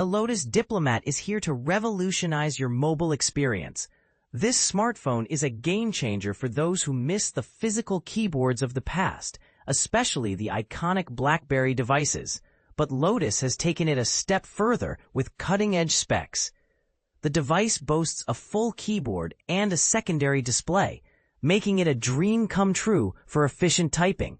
A Lotus Diplomat is here to revolutionize your mobile experience. This smartphone is a game-changer for those who miss the physical keyboards of the past, especially the iconic BlackBerry devices. But Lotus has taken it a step further with cutting-edge specs. The device boasts a full keyboard and a secondary display, making it a dream come true for efficient typing.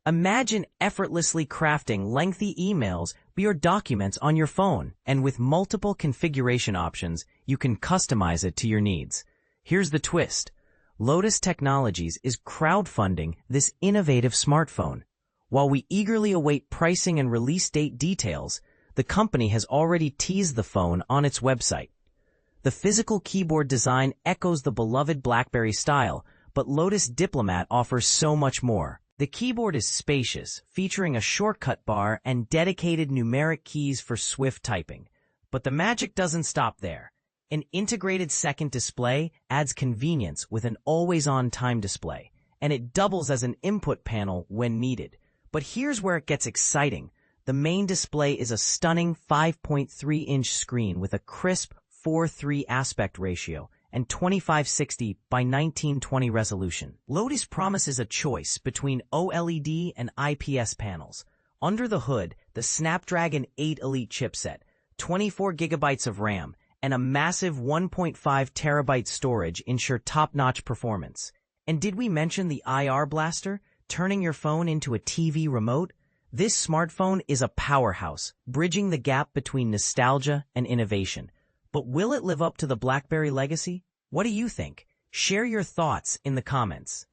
Imagine effortlessly crafting lengthy emails or documents on your phone, and with multiple configuration options, you can customize it to your needs. Here's the twist. Lotus Technologies is crowdfunding this innovative smartphone. While we eagerly await pricing and release date details, the company has already teased the phone on its website. The physical keyboard design echoes the beloved BlackBerry style, but Lotus Diplomat offers so much more. The keyboard is spacious, featuring a shortcut bar and dedicated numeric keys for swift typing. But the magic doesn't stop there. An integrated second display adds convenience with an always-on time display, and it doubles as an input panel when needed. But here's where it gets exciting. The main display is a stunning 5.3-inch screen with a crisp 4:3 aspect ratio and 2560 by 1920 resolution. Lotus promises a choice between OLED and IPS panels. Under the hood, the Snapdragon 8 Elite chipset, 24 gigabytes of RAM, and a massive 1.5 terabyte storage ensure top-notch performance. And did we mention the IR blaster, turning your phone into a TV remote? This smartphone is a powerhouse, bridging the gap between nostalgia and innovation. But will it live up to the BlackBerry legacy? What do you think? Share your thoughts in the comments.